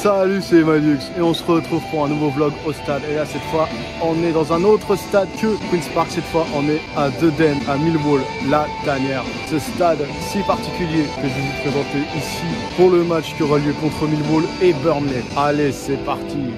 Salut, c'est Malux et on se retrouve pour un nouveau vlog au stade. Et là, cette fois, on est dans un autre stade que Queen's Park. Cette fois, on est à Deden, à Millwall, la Tanière. Ce stade si particulier que je vais vous présenter ici pour le match qui aura lieu contre Millwall et Burnley. Allez, c'est parti.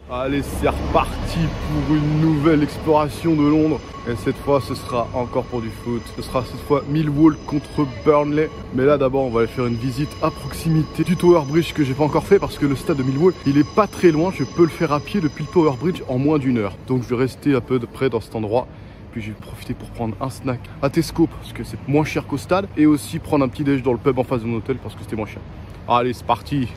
Allez, c'est reparti pour une nouvelle exploration de Londres. Et cette fois, ce sera encore pour du foot. Ce sera cette fois Millwall contre Burnley. Mais là, d'abord, on va aller faire une visite à proximité du Tower Bridge que j'ai pas encore fait parce que le stade de Millwall, il est pas très loin. Je peux le faire à pied depuis le Tower Bridge en moins d'1 heure. Donc, je vais rester un peu de près dans cet endroit. Puis, je vais profiter pour prendre un snack à Tesco parce que c'est moins cher qu'au stade. Et aussi prendre un petit déj dans le pub en face de mon hôtel parce que c'était moins cher. Allez, c'est parti.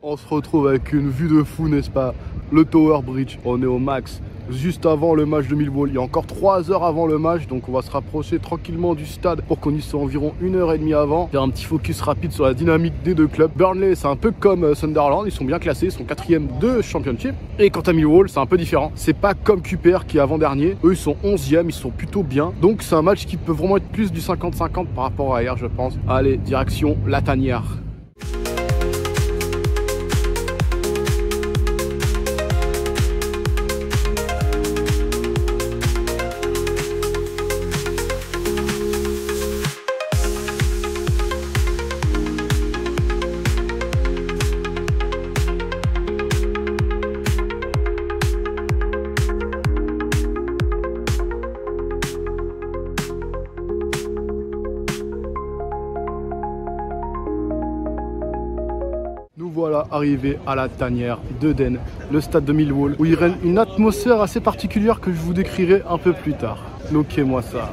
On se retrouve avec une vue de fou, n'est-ce pas? Le Tower Bridge, on est au max, juste avant le match de Millwall. Il y a encore 3 heures avant le match, donc on va se rapprocher tranquillement du stade pour qu'on y soit environ 1h30 avant. Faire un petit focus rapide sur la dynamique des deux clubs. Burnley, c'est un peu comme Sunderland, ils sont bien classés, ils sont 4e de Championship. Et quant à Millwall, c'est un peu différent. C'est pas comme QPR qui est avant-dernier, eux ils sont 11e, ils sont plutôt bien. Donc c'est un match qui peut vraiment être plus du 50-50 par rapport à hier, je pense. Allez, direction la Tanière. Nous voilà arrivés à la Tanière d'Eden, le stade de Millwall, où il règne une atmosphère assez particulière que je vous décrirai un peu plus tard. Loquez-moi ça.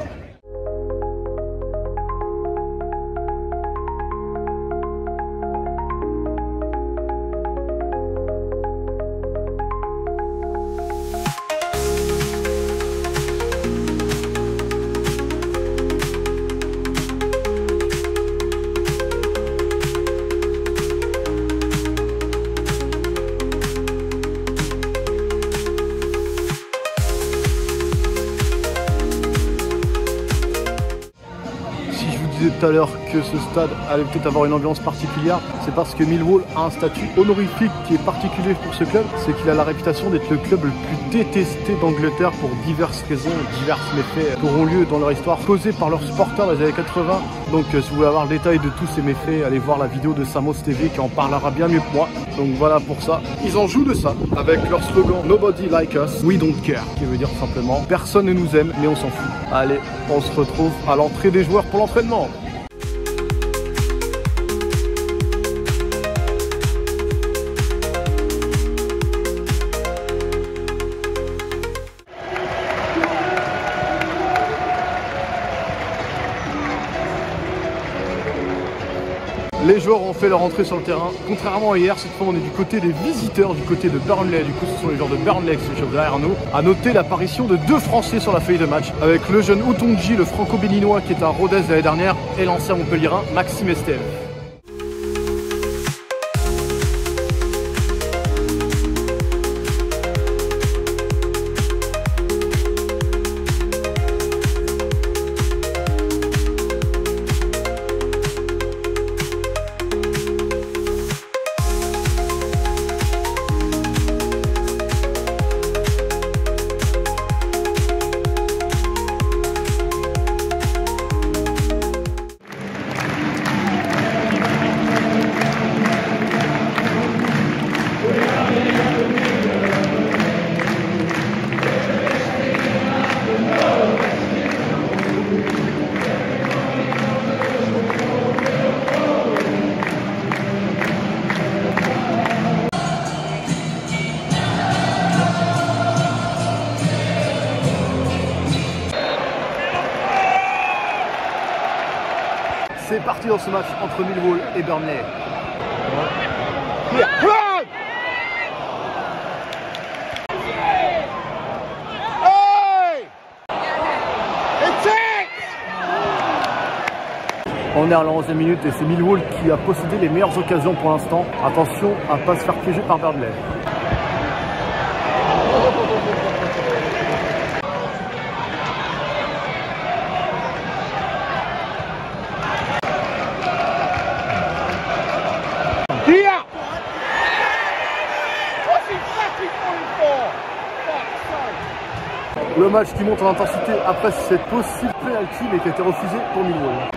Tout à l'heure que ce stade allait peut-être avoir une ambiance particulière, c'est parce que Millwall a un statut honorifique qui est particulier pour ce club, c'est qu'il a la réputation d'être le club le plus détesté d'Angleterre pour diverses raisons, divers méfaits qui auront lieu dans leur histoire, causés par leurs supporters dans les années 80. Donc si vous voulez avoir le détail de tous ces méfaits, allez voir la vidéo de Samos TV qui en parlera bien mieux que moi. Donc voilà pour ça. Ils en jouent de ça avec leur slogan Nobody like us, we don't care, qui veut dire simplement personne ne nous aime mais on s'en fout. Allez, on se retrouve à l'entrée des joueurs pour l'entraînement. Les joueurs ont fait leur entrée sur le terrain. Contrairement à hier, cette fois on est du côté des visiteurs, du côté de Burnley. Du coup ce sont les joueurs de Burnley qui se chauffent derrière nous. A noter l'apparition de 2 Français sur la feuille de match, avec le jeune Otonji, le franco-béninois qui est à Rodez l'année dernière, et l'ancien montpelliérain Maxime Estève. C'est parti dans ce match entre Millwall et Burnley. On est à la 11e minute et c'est Millwall qui a possédé les meilleures occasions pour l'instant. Attention à ne pas se faire piéger par Burnley. Le match qui monte en intensité après cette possible penalty mais qui a été refusée pour Millwall.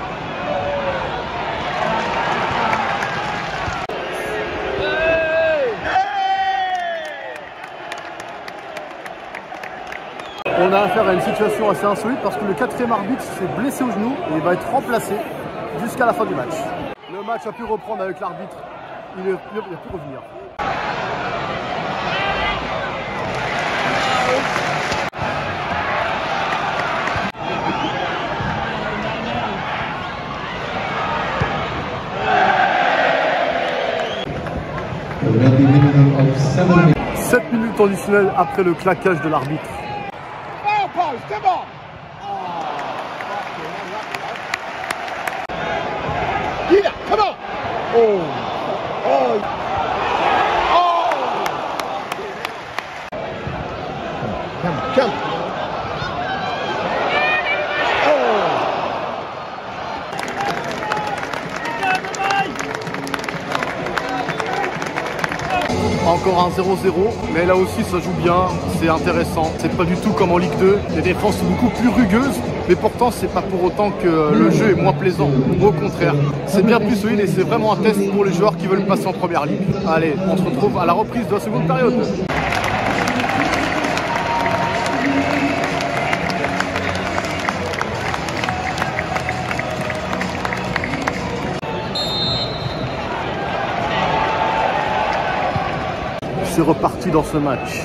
On a affaire à une situation assez insolite parce que le 4e arbitre s'est blessé au genou et il va être remplacé jusqu'à la fin du match. Le match a pu reprendre avec l'arbitre, il a pu revenir. Of 7 minutes additionnelles après le claquage de l'arbitre. Encore un 0-0, mais là aussi ça joue bien, c'est intéressant. C'est pas du tout comme en Ligue 2, les défenses sont beaucoup plus rugueuses, mais pourtant c'est pas pour autant que le jeu est moins plaisant. Au contraire, c'est bien plus solide et c'est vraiment un test pour les joueurs qui veulent passer en première ligue. Allez, on se retrouve à la reprise de la seconde période. C'est reparti dans ce match.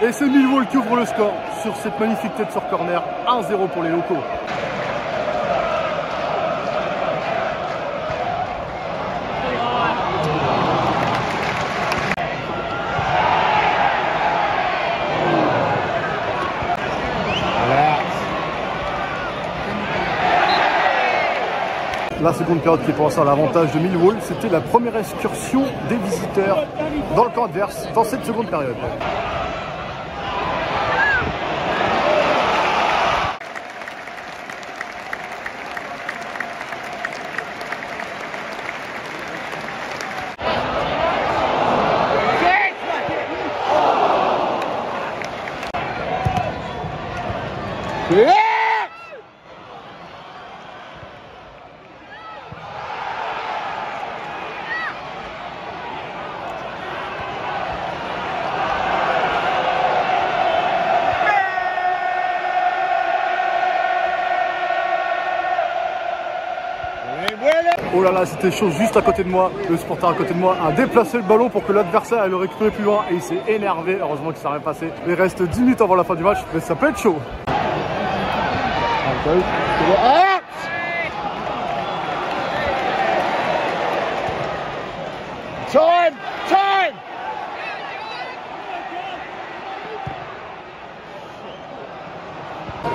Et c'est Millwall qui ouvre le score sur cette magnifique tête sur corner. 1-0 pour les locaux. La seconde période qui est pour l'instant à l'avantage de Millwall, c'était la première excursion des visiteurs dans le camp adverse dans cette seconde période. Oh là là, c'était chaud juste à côté de moi. Le supporter à côté de moi a déplacé le ballon pour que l'adversaire aille le récupérer plus loin et il s'est énervé. Heureusement qu'il ne s'est rien passé. Il reste 10 minutes avant la fin du match, mais ça peut être chaud. Time! Time!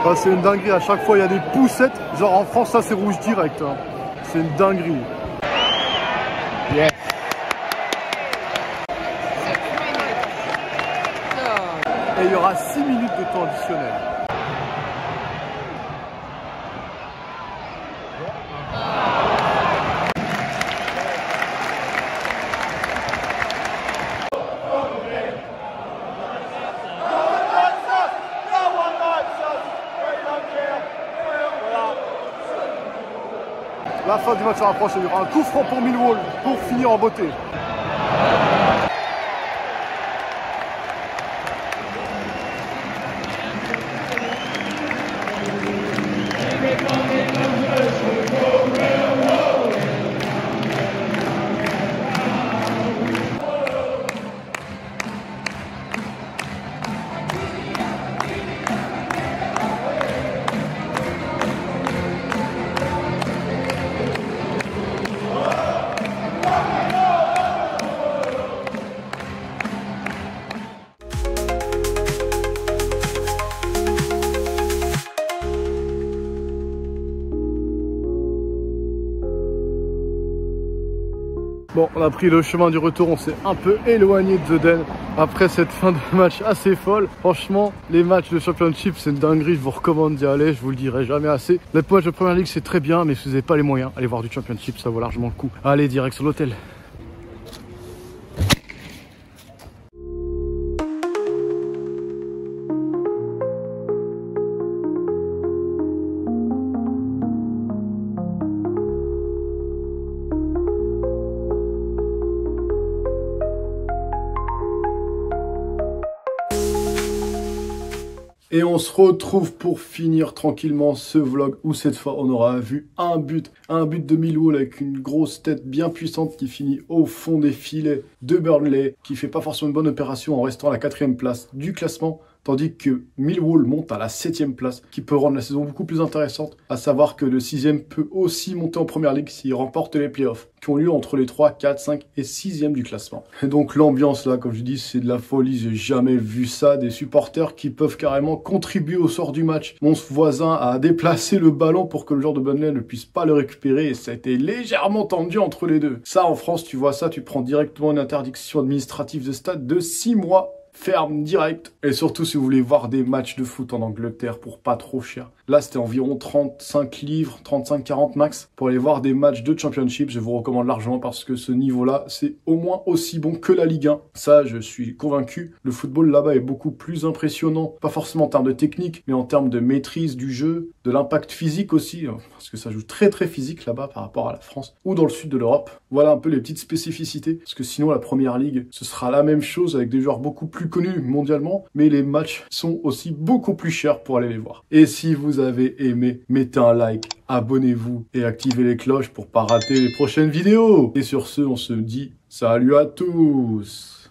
Bah, c'est une dinguerie, à chaque fois il y a des poussettes. Genre en France, ça c'est rouge direct. Hein. C'est une dinguerie. Yes. Et il y aura 6 minutes de temps additionnel. La fin du match se rapproche et il y aura un coup franc pour Millwall pour finir en beauté. Bon, on a pris le chemin du retour, on s'est un peu éloigné de The Den après cette fin de match assez folle. Franchement, les matchs de Championship, c'est une dinguerie, je vous recommande d'y aller, je vous le dirai jamais assez. Les matchs de Première Ligue, c'est très bien, mais si vous n'avez pas les moyens, allez voir du Championship, ça vaut largement le coup. Allez, direct sur l'hôtel. Et on se retrouve pour finir tranquillement ce vlog où cette fois on aura vu un but de Millwall avec une grosse tête bien puissante qui finit au fond des filets de Burnley, qui fait pas forcément une bonne opération en restant à la 4e place du classement. Tandis que Millwall monte à la 7e place, qui peut rendre la saison beaucoup plus intéressante, à savoir que le 6e peut aussi monter en Première Ligue s'il remporte les playoffs, qui ont lieu entre les 3, 4, 5 et 6e du classement. Et donc l'ambiance là, comme je dis, c'est de la folie, j'ai jamais vu ça, des supporters qui peuvent carrément contribuer au sort du match. Mon voisin a déplacé le ballon pour que le joueur de Burnley ne puisse pas le récupérer, et ça a été légèrement tendu entre les deux. Ça, en France, tu vois ça, tu prends directement une interdiction administrative de stade de 6 mois. Ferme direct. Et surtout si vous voulez voir des matchs de foot en Angleterre pour pas trop cher. Là c'était environ 35 livres, 35-40 max pour aller voir des matchs de Championship. Je vous recommande largement parce que ce niveau-là c'est au moins aussi bon que la Ligue 1. Ça je suis convaincu. Le football là-bas est beaucoup plus impressionnant. Pas forcément en termes de technique mais en termes de maîtrise du jeu, de l'impact physique aussi. Parce que ça joue très physique là-bas par rapport à la France ou dans le sud de l'Europe. Voilà un peu les petites spécificités. Parce que sinon la Première Ligue ce sera la même chose avec des joueurs beaucoup plus connus mondialement, mais les matchs sont aussi beaucoup plus chers pour aller les voir. Et si vous avez aimé, mettez un like, abonnez-vous et activez les cloches pour pas rater les prochaines vidéos. Et sur ce, on se dit salut à tous.